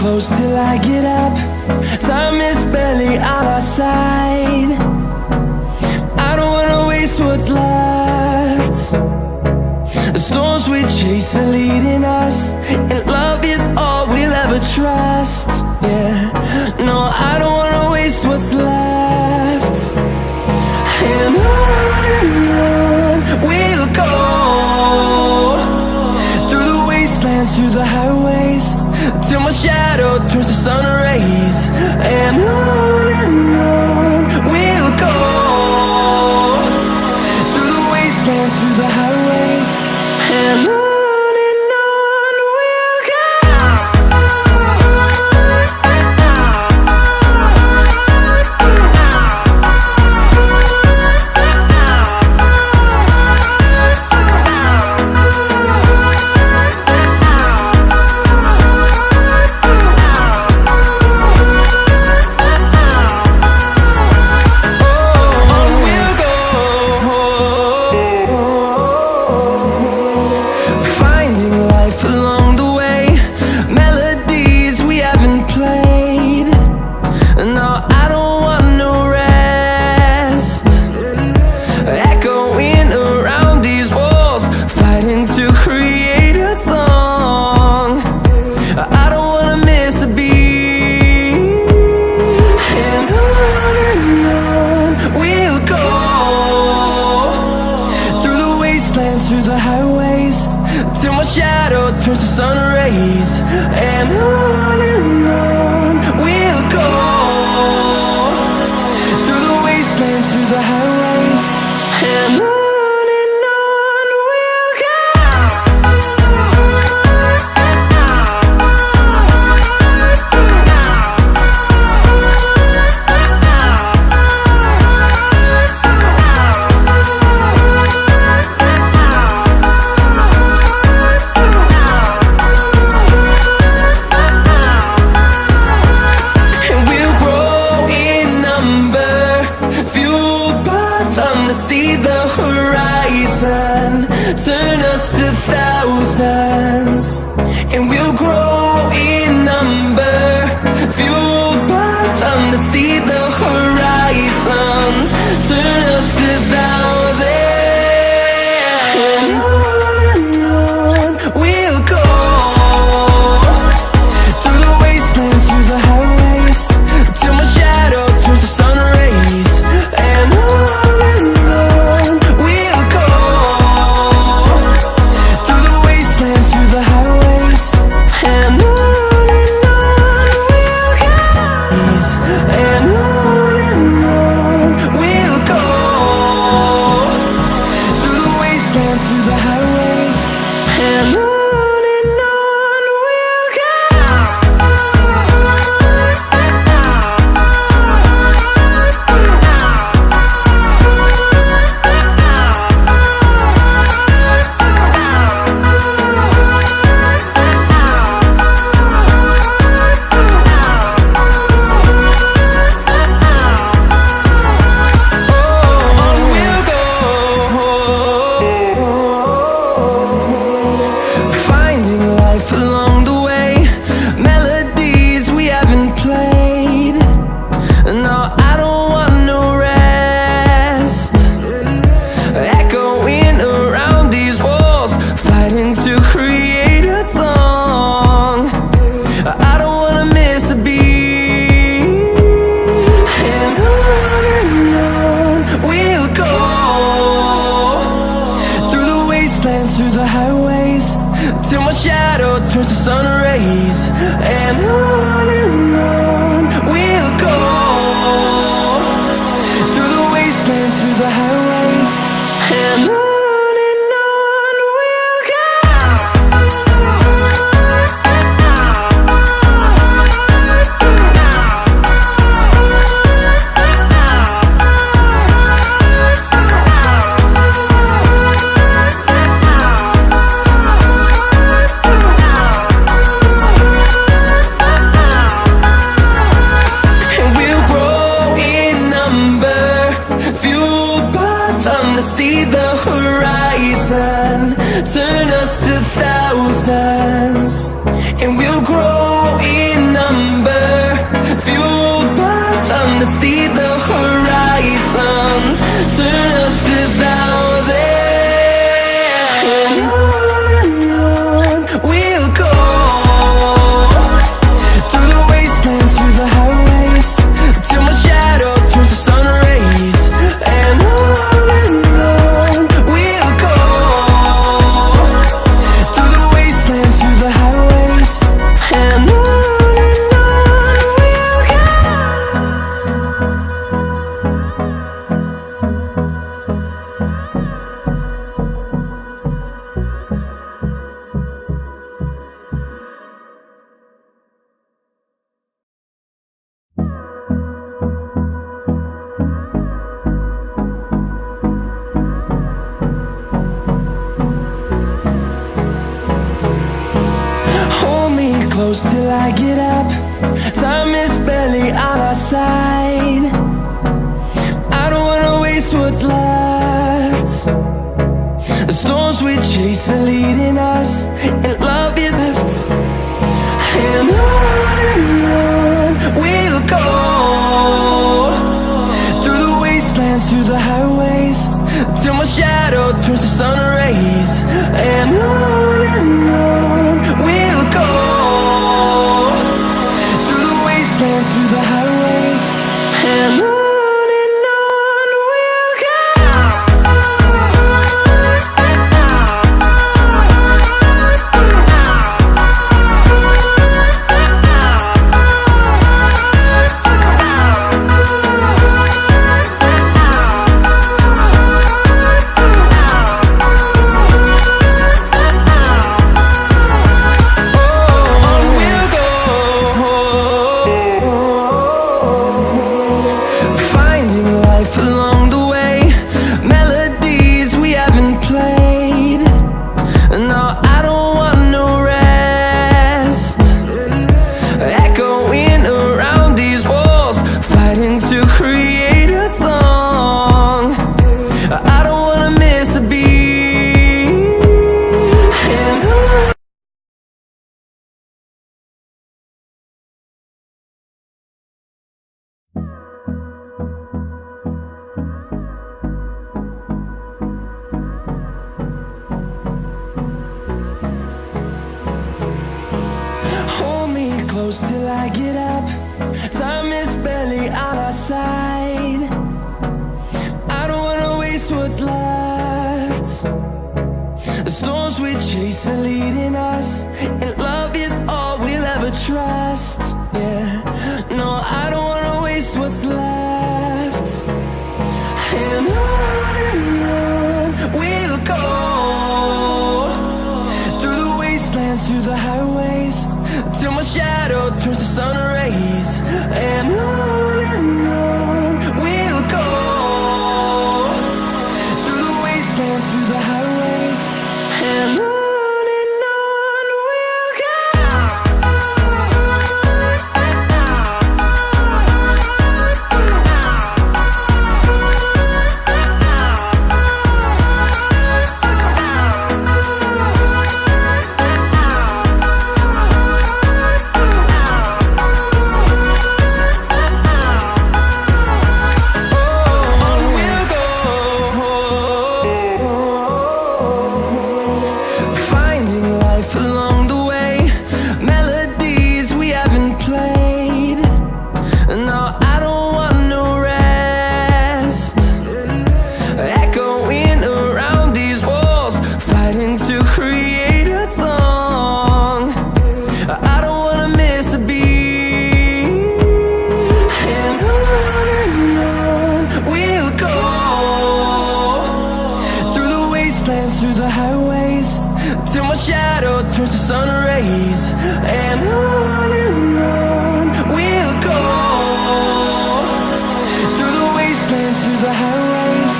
close till I get up. Time is barely on our side. I don't wanna waste what's left. The storms we chase are leading us, and love is all we'll ever trust. Yeah, no, I don't wanna waste what's left. And on we'll go, through the wastelands, through the highways, till my shadow turns to sun rays. And on we'll go, through the wastelands, through the highways, and on we'll go. Through the highways, till my shadow turns to sun rays. And on we'll go, through the wastelands, through the highways, and on we'll go. See the horizon, turn us to thousands, and we'll grow in number, fueled by them to see the horizon, turn us to thousands. And on we'll go, through the wastelands, through the highways, till my shadow turns to sun rays. And through the highways, till my shadow turns to sun rays. And on we'll go, through the wastelands, through the highways, and on. See the horizon, turn us to thousands, and we'll grow in close till I get up. Time is barely on our side. I don't wanna waste what's left. The storms we chase are leading us, and love is left. And on we'll go, through the wastelands, through the highways, till my shadow turns to sun rays. And on we'll go, through the wastelands, through the highways, and on we'll go. Close till I get up. Time is barely on our side. I don't wanna waste what's left. The storms we chase are leading us, and love is all we'll ever trust. Yeah, no, I don't wanna waste what's left. And on we'll go, through the wastelands, through the highways, till my shadow turns to sun rays. And on we'll go, through the wastelands, through the highways, and on we'll go. Through the highways, till my shadow turns to sun rays. And on we'll go, through the wastelands, through the highways,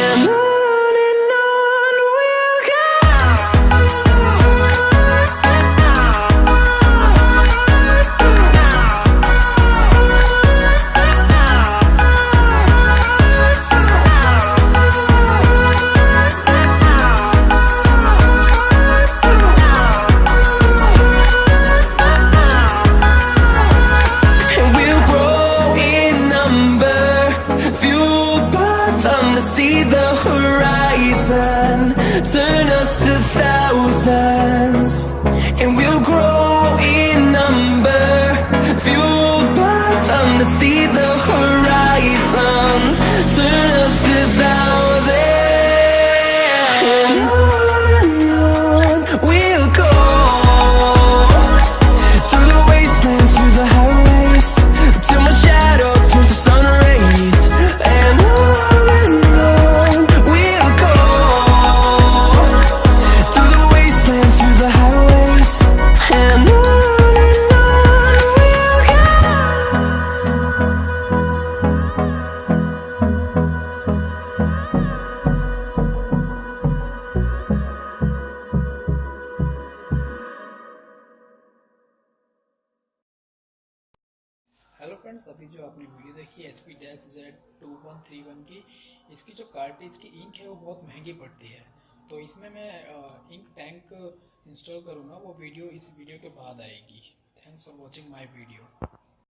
and on we'll go. See the horizon turn us to thousands, and we'll grow in number, fueled by them to see the horizon turn us to thousands. And on we'll go, through the wastelands, through the highways, till my shadow turns to sun rays. And we'll go, through the wastelands, friends, अभी जो आपने video देखी HP-Deskjet 2131 की, इसकी जो cartridge की ink है वो बहुत महंगी पड़ती है। तो इसमें मैं इंक टैंक इंस्टॉल करूँगा, वो वीडियो इस वीडियो के बाद आएगी। Thanks for watching my video.